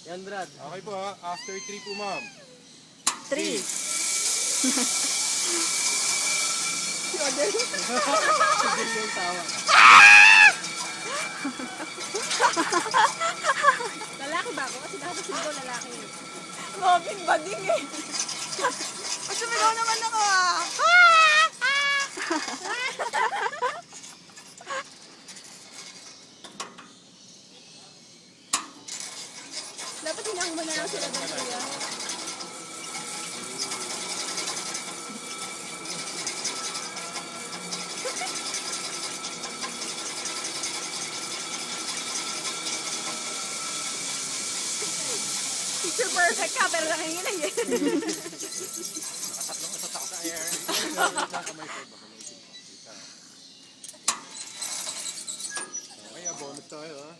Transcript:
Yan, Brad. Okay po ha. After 3 po, ma'am. 3. Si Oder. Hindi yung tawa. Lalaki ba ako? Kasi dapat siguro lalaki. Robin Bading eh. At sumigaw naman ako ah. Dapat hinang mo na lang sila ng kuya. Picture perfect ka pero nanginginig eh. Nakasatlong isa sa air. Kamay ko. Baka may isip pa. Okay, abonot tayo ha.